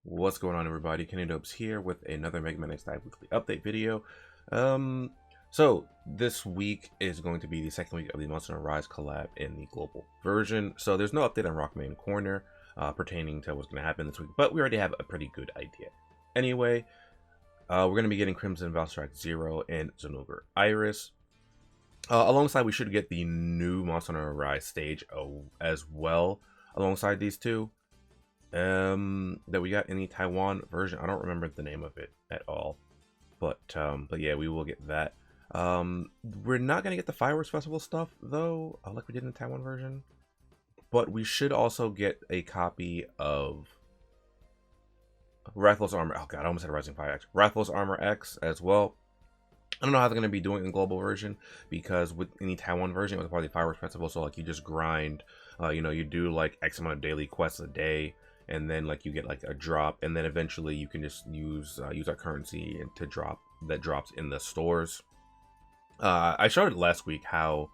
What's going on, everybody? TheKennyDubz here with another Mega Man X Dive Weekly Update video. So this week is going to be the second week of the Monster Hunter Rise collab in the global version. So there's no update on Rockman Corner pertaining to what's going to happen this week, but we already have a pretty good idea. Anyway, we're going to be getting Crimson Valstrax Zero and Zinogre Iris. Alongside, we should get the new Monster Hunter Rise stage as well alongside these two. That we got in the Taiwan version. I don't remember the name of it at all, but yeah, we will get that. We're not gonna get the Fireworks Festival stuff though, like we did in the Taiwan version, but we should also get a copy of Rathless Armor. Oh god, I almost had Rising Fire X. Rathless Armor X as well. I don't know how they're gonna be doing it in the global version, because with any Taiwan version, it was part of the Fireworks Festival, so like you just grind, you do like X amount of daily quests a day, and then like you get like a drop, and then eventually you can just use our currency and to drops in the stores. I showed it last week how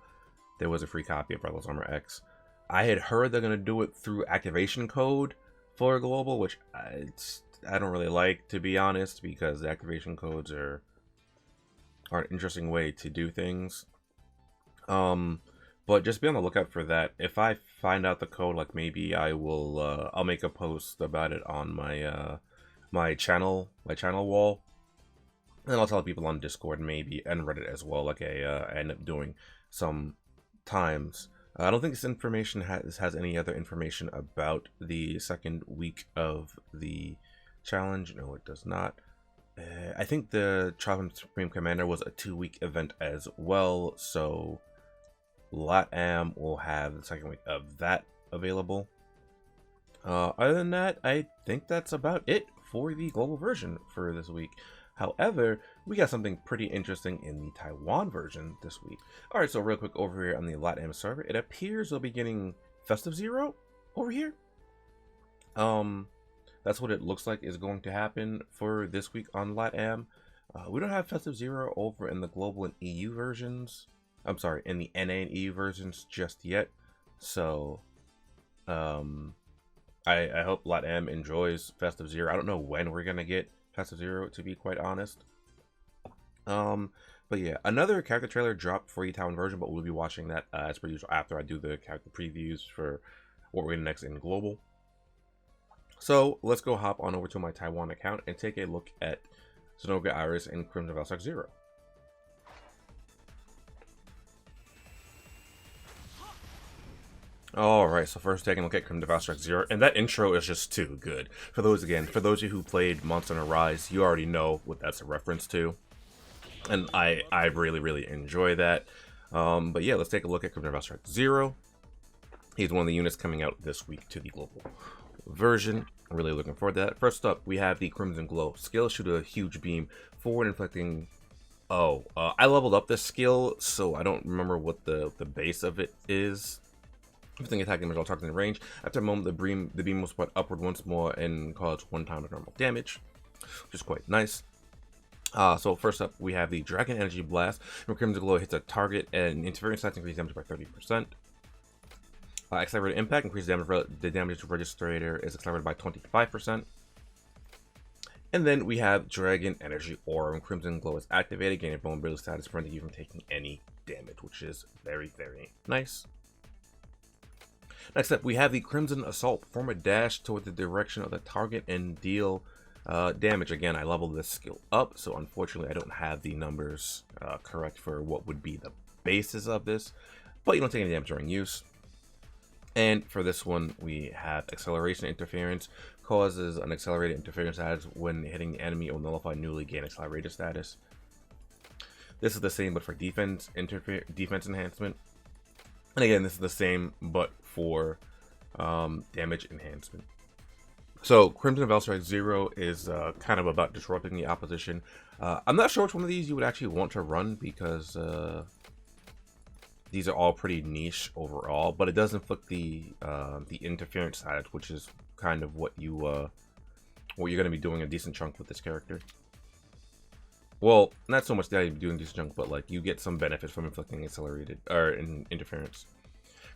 there was a free copy of Rathless Armor X. I had heard they're gonna do it through activation code for global, which I don't really like, to be honest, because the activation codes are an interesting way to do things. But just be on the lookout for that. If I find out the code, like maybe I will I'll make a post about it on my my channel wall, and I'll tell people on Discord maybe, and Reddit as well, like I end up doing sometimes. I don't think this information has any other information about the second week of the challenge. No, it does not. I think the Traveling Supreme Commander was a 2-week event as well, so LATAM will have the second week of that available. Other than that, I think that's about it for the global version for this week. However, we got something pretty interesting in the Taiwan version this week. Alright, so real quick over here on the LATAM server, it appears we'll be getting Festive Zero over here. That's what it looks like is going to happen for this week on LATAM. We don't have Festive Zero over in the global and EU versions. I'm sorry, in the NA and EU versions just yet. So, I hope LATAM enjoys Festive Zero. I don't know when we're gonna get Festive Zero, to be quite honest. But yeah, another character trailer dropped for the Taiwan version, but we'll be watching that as per usual after I do the character previews for what we're getting next in global. So let's go hop on over to my Taiwan account and take a look at Zinogre Iris and Crimson Valstrax Zero. Alright, so first taking a look at Crimson Valstrax Zero, and that intro is just too good. For those of you who played Monster Hunter Rise, you already know what that's a reference to. And I really enjoy that. But yeah, let's take a look at Crimson Valstrax Zero. He's one of the units coming out this week to the global version. I'm really looking forward to that. First up, we have the Crimson Glow skill. Shoot a huge beam forward, inflicting. I leveled up this skill, so I don't remember what the base of it is. Everything attacking damage all targets in range. After a moment, the beam will spread upward once more and cause 1 time the normal damage, which is quite nice. So first up, we have the Dragon Energy Blast. When Crimson Glow hits a target and interference stats increase damage by 30%. Accelerated Impact increases the damage registrator is accelerated by 25%. And then we have Dragon Energy Aura. When Crimson Glow is activated, gain a vulnerability status preventing you from taking any damage, which is very nice. Next up, we have the Crimson Assault. Perform a dash toward the direction of the target and deal damage. Again, I leveled this skill up, so unfortunately I don't have the numbers correct for what would be the basis of this, but you don't take any damage during use. And for this one, we have Acceleration Interference. Causes an accelerated interference status when hitting the enemy or nullify newly gained accelerated status. This is the same but for defense enhancement. And again, this is the same but for damage enhancement. So Crimson Valstrax Zero is kind of about disrupting the opposition. I'm not sure which one of these you would actually want to run, because these are all pretty niche overall, but it does inflict the interference status, which is kind of what you're going to be doing a decent chunk with this character. Well, not so much that you're doing a decent chunk, but like you get some benefit from inflicting accelerated or interference.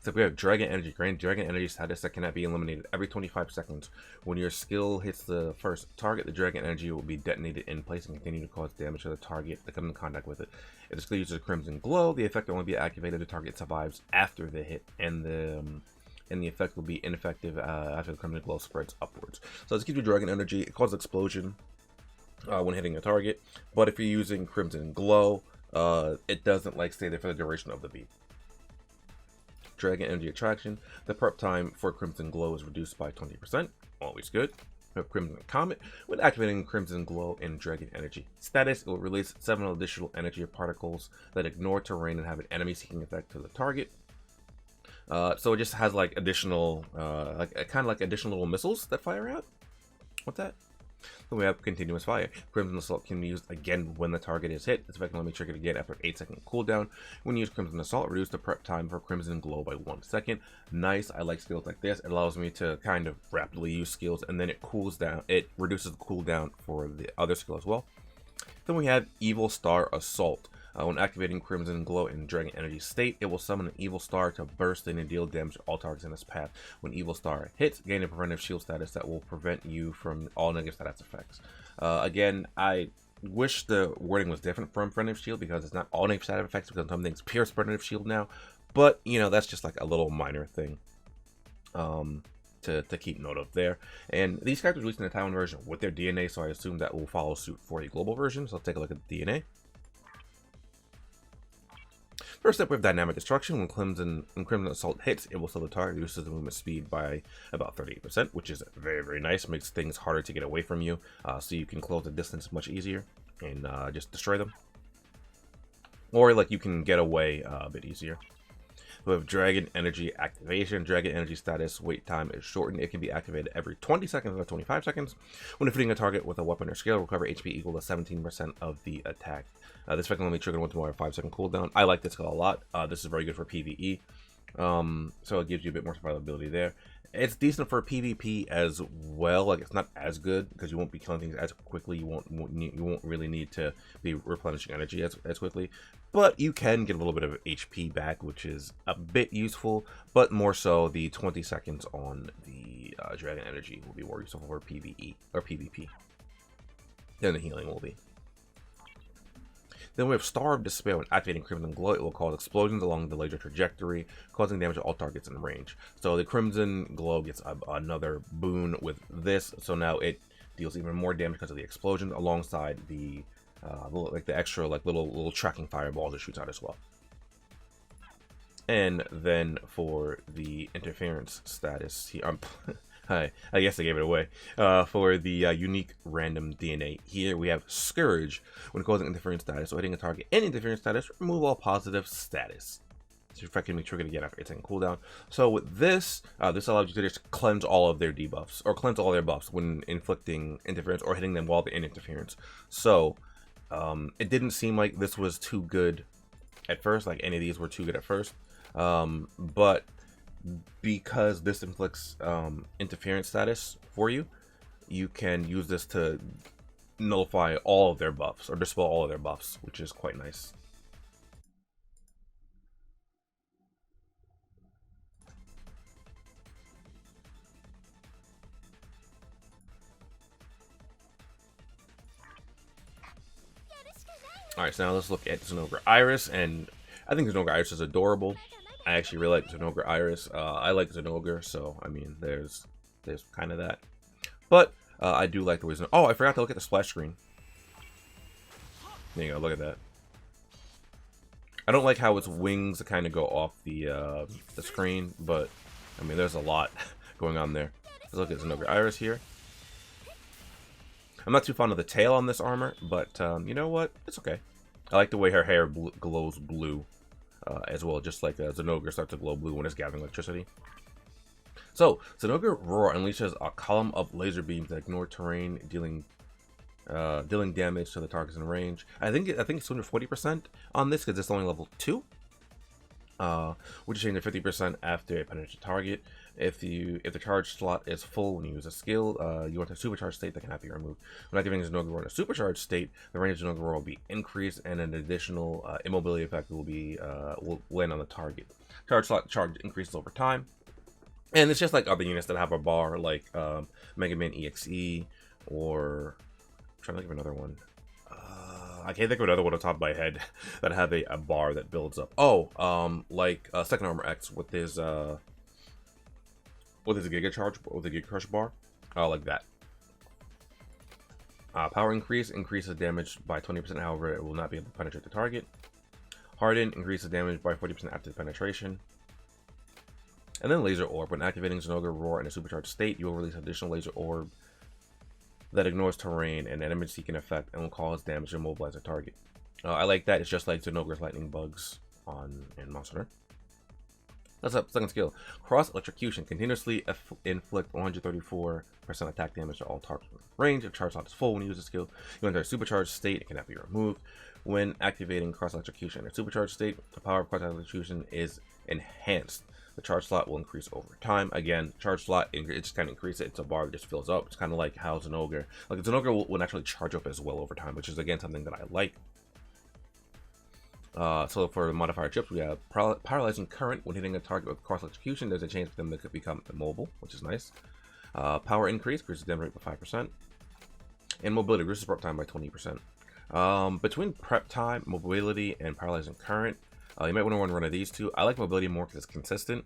So we have Dragon Energy. Grant Dragon Energy status that cannot be eliminated every 25 seconds. When your skill hits the first target, the Dragon Energy will be detonated in place and continue to cause damage to the target that comes in contact with it. If the skill uses Crimson Glow, the effect will only be activated if the target survives after the hit, and the effect will be ineffective after the Crimson Glow spreads upwards. So this gives you Dragon Energy. It causes explosion when hitting a target, but if you're using Crimson Glow, it doesn't like stay there for the duration of the beat. Dragon Energy Attraction. The prep time for Crimson Glow is reduced by 20%. Always good. We have Crimson Comet. When activating Crimson Glow in Dragon Energy status, it will release 7 additional energy particles that ignore terrain and have an enemy-seeking effect to the target. So it just has like additional, kind of like additional little missiles that fire out. What's that? Then we have Continuous Fire. Crimson Assault can be used again when the target is hit. This effect can only be triggered again after an 8-second cooldown. When you use Crimson Assault, reduce the prep time for Crimson Glow by 1 second. Nice. I like skills like this. It allows me to kind of rapidly use skills, and then it cools down. It reduces the cooldown for the other skill as well. Then we have Evil Star Assault. When activating Crimson Glow in Dragon Energy state, it will summon an Evil Star to burst in and deal damage to all targets in its path. When Evil Star hits, gain a preventive shield status that will prevent you from all negative status effects. Again, I wish the wording was different from preventive shield, because it's not all negative status effects, because some things pierce preventive shield now. But, you know, that's just like a little minor thing to keep note of there. And these characters released in the Taiwan version with their DNA, so I assume that will follow suit for the global version. So let's take a look at the DNA. First up, we have Dynamic Destruction. When Crimson Assault hits, it will slow the target, reduces the movement speed by about 38%, which is very, very nice. Makes things harder to get away from you, so you can close the distance much easier and just destroy them. Or like you can get away a bit easier. We have Dragon Energy Activation. Dragon Energy status wait time is shortened. It can be activated every 20 seconds or 25 seconds. When defeating a target with a weapon or skill, recover HP equal to 17% of the attack. This effect can only be triggered once more a 5-second cooldown. I like this skill a lot. This is very good for PvE. So it gives you a bit more survivability there. It's decent for PvP as well. Like, it's not as good because you won't be killing things as quickly. You won't really need to be replenishing energy as quickly. But you can get a little bit of HP back, which is a bit useful. But more so, the 20 seconds on the Dragon Energy will be more useful for PvE or PvP than the healing will be. Then we have Star of Despair. When activating Crimson Glow, it will cause explosions along the laser trajectory, causing damage to all targets in range. So the Crimson Glow gets another boon with this, so now it deals even more damage because of the explosion, alongside the extra little tracking fireballs it shoots out as well. And then for the interference status here, I guess I gave it away. For the unique random DNA here, we have Scourge. When causing interference status or hitting a target in interference status, remove all positive status. This effect can be triggered again after 8-second cooldown. So with this, this allows you to just cleanse all of their debuffs, or cleanse all their buffs when inflicting interference or hitting them while they're in interference. So it didn't seem like this was too good at first, like any of these were too good at first. But because this inflicts interference status for you, you can use this to nullify all of their buffs or dispel all of their buffs, which is quite nice. Alright, so now let's look at Zinogre Iris, and I think Zinogre Iris is adorable. I actually really like Zinogre Iris. I like Zinogre, so I mean, there's kind of that. But I do like the way oh, I forgot to look at the splash screen. There you go, look at that. I don't like how its wings kind of go off the screen, but I mean, there's a lot going on there. Let's look at Zinogre Iris here. I'm not too fond of the tail on this armor, but you know what? It's okay. I like the way her hair glows blue as well, just like Zinogre starts to glow blue when it's gathering electricity. So, Zinogre Roar unleashes a column of laser beams that ignore terrain, dealing damage to the targets in range. I think it's under 40% on this because it's only level 2. Which is changed to 50% after a penetrating target. If the charge slot is full when you use a skill, you want a supercharged state that cannot be removed. When activating Zinogre Roar in a supercharged state, the range of Zinogre Roar will be increased, and an additional immobility effect will land on the target. Charge slot charge increases over time, and it's just like other units that have a bar, like Mega Man EXE, or I'm trying to think of another one. I can't think of another one on the top of my head that have a bar that builds up. Oh, like Second Armor X with his Giga Charge, with the Giga Crush bar, like that. Power increase increases damage by 20%. However, it will not be able to penetrate the target. Harden increases damage by 40% after the penetration. And then Laser Orb. When activating Zinogre Roar in a supercharged state, you will release additional Laser Orb that ignores terrain and enemy seeking effect and will cause damage to immobilize a target. I like that. It's just like Zinogre's lightning bugs in Monster Hunter. That's up. Second skill. Cross Electrocution. Continuously inflict 134% attack damage to all targets within range. If charge slot is full when you use the skill, you enter a supercharged state. It cannot be removed. When activating Cross Electrocution in a supercharged state, the power of Cross Electrocution is enhanced. The charge slot will increase over time. Again, charge slot, it just kind of increases. It's a bar that just fills up. It's kind of like how Zinogre, will actually charge up as well over time, which is again something that I like. So for the modifier chips, we have paralyzing current. When hitting a target with cross electrocution, there's a chance for them to become immobile, which is nice. Power increase, increases damage rate by 5%. And mobility, reduces prep time by 20%. Between prep time, mobility, and paralyzing current, you might want to run one of these two. I like mobility more because it's consistent,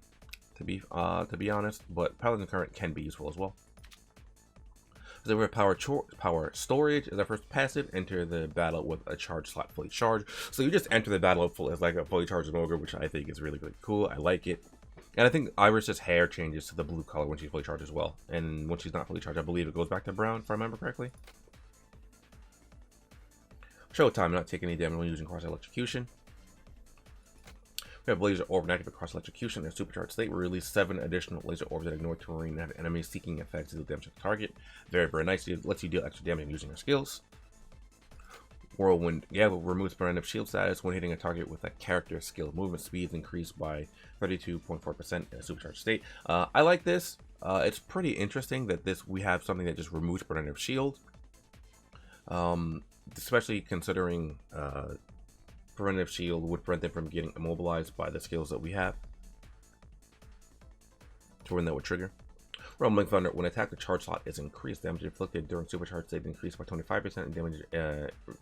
to be honest, but paralyzing current can be useful as well. So we have power storage is our first passive. Enter the battle with a charge slot fully charged. So you just enter the battle as like a fully charged Zinogre, which I think is really, really cool. I like it. And I think Iris's hair changes to the blue color when she's fully charged as well. And when she's not fully charged, I believe it goes back to brown, if I remember correctly. Showtime, not taking any damage when using cross electrocution. We have Laser Orb. When active across electrocution in a supercharged state, we release 7 additional Laser Orbs that ignore terrain and have enemies seeking effects to deal damage to the target. Very, very nice. It lets you deal extra damage using your skills. Whirlwind. Yeah, removes preventive shield status when hitting a target with a character skill. Movement speed is increased by 32.4% in a supercharged state. I like this. It's pretty interesting that we have something that just removes preventive shield. Especially considering preventive shield would prevent them from getting immobilized by the skills that we have to when that would trigger. Rumbling Thunder. When attack, the charge slot is increased. Damage inflicted during supercharged state increased by 25%, and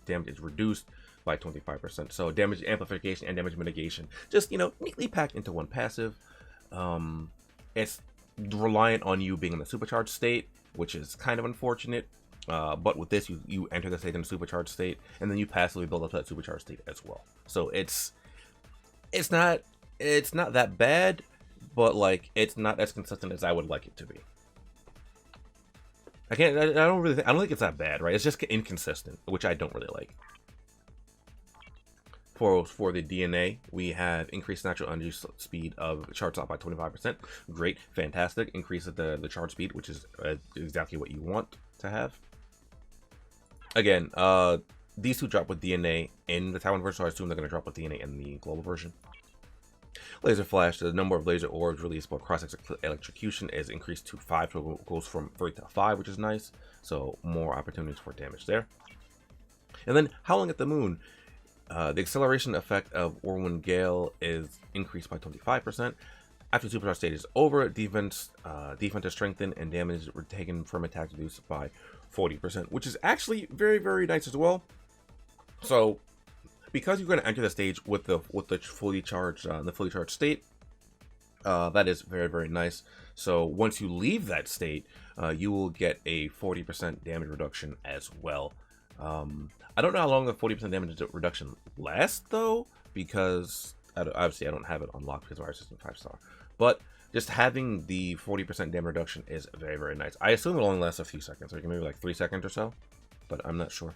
damage is reduced by 25%. So damage amplification and damage mitigation, just neatly packed into one passive. It's reliant on you being in the supercharged state, which is kind of unfortunate. But with this, you enter the state in a supercharged state, and then you passively build up to that supercharged state as well. So it's not that bad, but like it's not as consistent as I would like it to be. I don't think it's that bad, right? It's just inconsistent, which I don't really like. For the DNA, we have increased natural energy speed of charge slot by 25%. Great, fantastic. Increases the charge speed, which is exactly what you want to have. Again, these two drop with DNA in the Taiwan version, so I assume they're going to drop with DNA in the global version. Laser Flash, the number of laser orbs released by cross electrocution is increased to 5, so it goes from 3 to 5, which is nice. So more opportunities for damage there. And then Howling at the Moon. The acceleration effect of Whirlwind Gale is increased by 25%. After the supercharged state is over, defense is strengthened and damage taken from attacks reduced by 40%, which is actually very, very nice as well. So, because you're going to enter the stage with the fully charged state, that is very, very nice. So once you leave that state, you will get a 40% damage reduction as well. I don't know how long the 40% damage reduction lasts though, because obviously I don't have it unlocked because of our system 5-star. But just having the 40% damage reduction is very, very nice. I assume it only lasts a few seconds, like maybe like 3 seconds or so, but I'm not sure.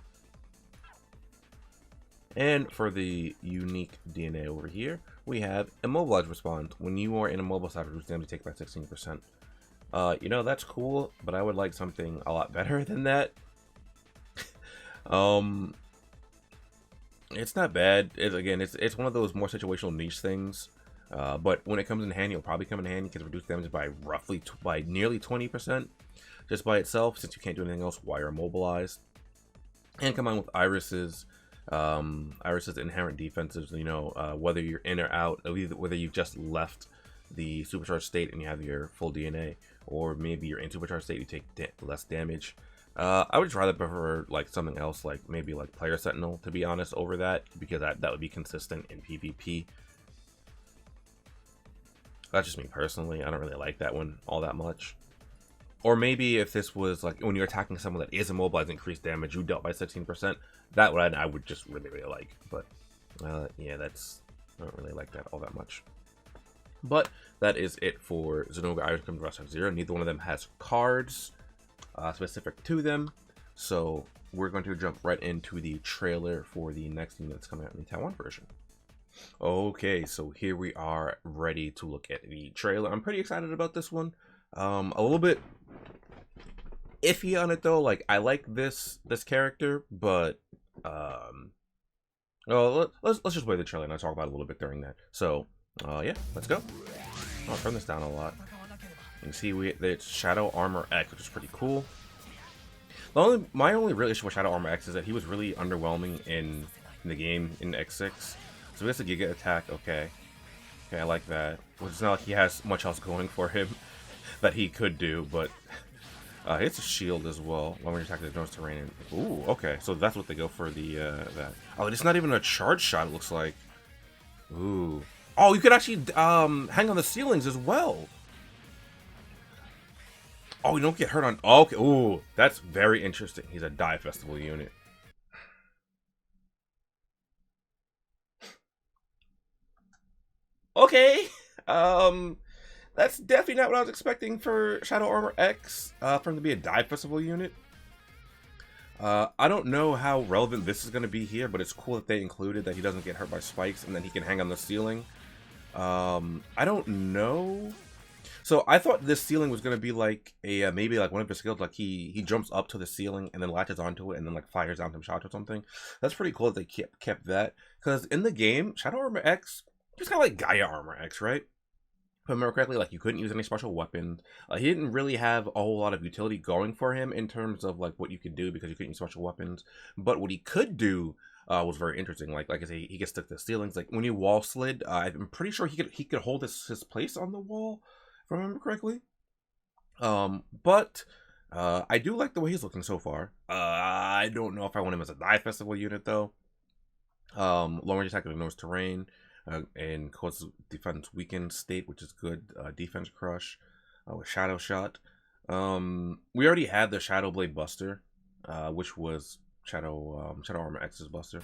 And for the unique DNA over here, we have Immobilize Response. When you are in a mobile state, reduce damage take by 16%. That's cool, but I would like something a lot better than that. It's not bad. It's one of those more situational niche things But when it comes in handy, it'll probably come in handy because reduce damage by by nearly 20% just by itself, since you can't do anything else while you're immobilized. And combined with Iris's inherent defenses, you know, whether you're in or out, whether you've just left the supercharged state and you have your full DNA, or maybe you're in supercharged state, you take less damage. I would just rather prefer like something else, like maybe like Player Sentinel, to be honest, over that, because that would be consistent in PvP. That's just me personally. I don't really like that one all that much. Or maybe if this was like when you're attacking someone that is immobilized, increased damage, you dealt by 16%. That one I would just really like. But yeah, I don't really like that all that much. But that is it for Zinogre, Iris, Crim, Devastic Zero. Neither one of them has cards specific to them. So we're going to jump right into the trailer for the next unit that's coming out in the Taiwan version. Okay, so here we are ready to look at the trailer. I'm pretty excited about this one. A little bit iffy on it though. Like, I like this character, but well, let's just play the trailer and I'll talk about it a little bit during that. So yeah, let's go. I'll turn this down a lot. You can see it's Shadow Armor X, which is pretty cool. My only real issue with Shadow Armor X is that he was really underwhelming in the game in X6. So he has a Giga attack, okay, I like that. Well, it's not like he has much else going for him that he could do, but it's a shield as well. When we attack the nose terrain. Ooh, okay, so that's what they go for the that. Oh, it's not even a charge shot. It looks like. Ooh. Oh, you could actually hang on the ceilings as well. Oh, you don't get hurt on. Oh, okay. Ooh, that's very interesting. He's a Dye Festival unit. Okay. That's definitely not what I was expecting for Shadow Armor X, for him to be a Dye Festival unit. I don't know how relevant this is going to be here, but it's cool that they included that he doesn't get hurt by spikes and then he can hang on the ceiling. I don't know. So I thought this ceiling was going to be like a, maybe like one of his skills, like he jumps up to the ceiling and then latches onto it and then like fires down some shots or something. That's pretty cool that they kept that, because in the game, Shadow Armor X, it's kind of like Gaia Armor X, right? If I remember correctly, like you couldn't use any special weapons. He didn't really have a whole lot of utility going for him in terms of like what you could do, because you couldn't use special weapons. But what he could do was very interesting. Like I say, he gets stuck to the ceilings. Like when you wall slid, I'm pretty sure he could hold his place on the wall, if I remember correctly. But I do like the way he's looking so far. I don't know if I want him as a Dye Festival unit though. Long range attack ignores terrain. And causes defense weakened state, which is good. Defense crush with Shadow Shot. We already had the Shadow Blade Buster, which was Shadow Armor X's Buster.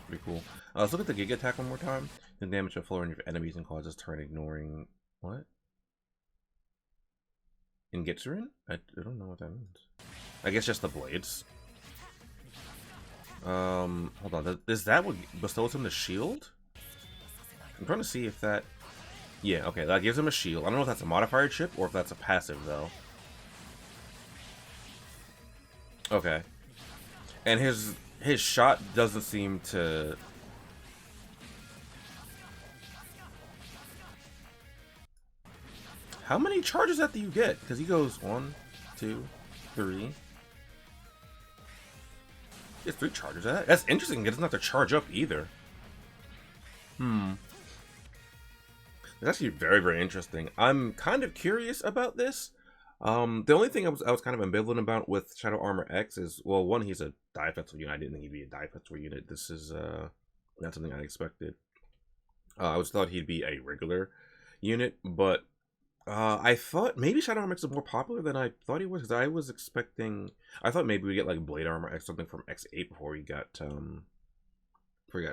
Pretty cool. Let's look at the Giga attack one more time. The damage to floor your enemies and causes terrain ignoring what? Ingitsurin? I don't know what that means. I guess just the blades. Hold on. Is that what bestows him the shield? I'm trying to see if that... Yeah, okay, that gives him a shield. I don't know if that's a modifier chip or if that's a passive, though. Okay. And his shot doesn't seem to... How many charges that do you get? Because he goes 1, 2, 3. He has 3 charges. That's interesting. He doesn't have to charge up either. It's actually very, very interesting. I'm kind of curious about this. The only thing I was kind of ambivalent about with Shadow Armor X is, well, one, he's a Dye Festival unit. I didn't think he'd be a Dye Festival unit. This is not something I expected. I always thought he'd be a regular unit, but I thought maybe Shadow Armor X is more popular than I thought he was, because I was expecting... I thought maybe we get like Blade Armor X, something from X8 before we got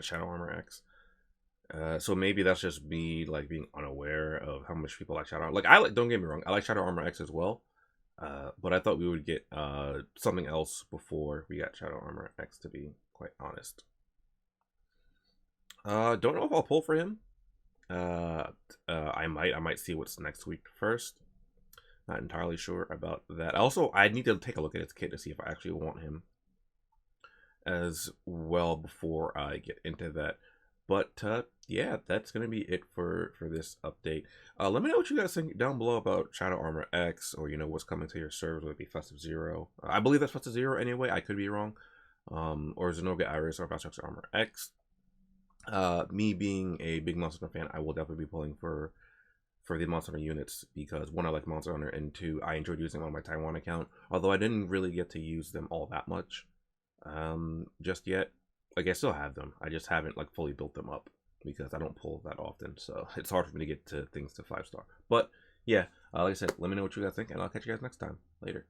Shadow Armor X. So maybe that's just me like being unaware of how much people like Shadow Armor. Like don't get me wrong, I like Shadow Armor X as well. But I thought we would get something else before we got Shadow Armor X, to be quite honest. Don't know if I'll pull for him. I might see what's next week first. Not entirely sure about that. Also, I need to take a look at his kit to see if I actually want him as well before I get into that. But yeah, that's gonna be it for this update. Let me know what you guys think down below about Shadow Armor X, or what's coming to your servers. Would it be Festive Zero? I believe that's Festive Zero anyway. I could be wrong. Or Zinogre Iris or Fast Armor X. Me being a big Monster Hunter fan, I will definitely be pulling for the Monster Hunter units because one, I like Monster Hunter, and two, I enjoyed using them on my Taiwan account. Although I didn't really get to use them all that much, just yet. Like, I still have them. I just haven't like fully built them up because I don't pull that often, so it's hard for me to get to things to 5-star. But yeah, like I said, let me know what you guys think, and I'll catch you guys next time. Later.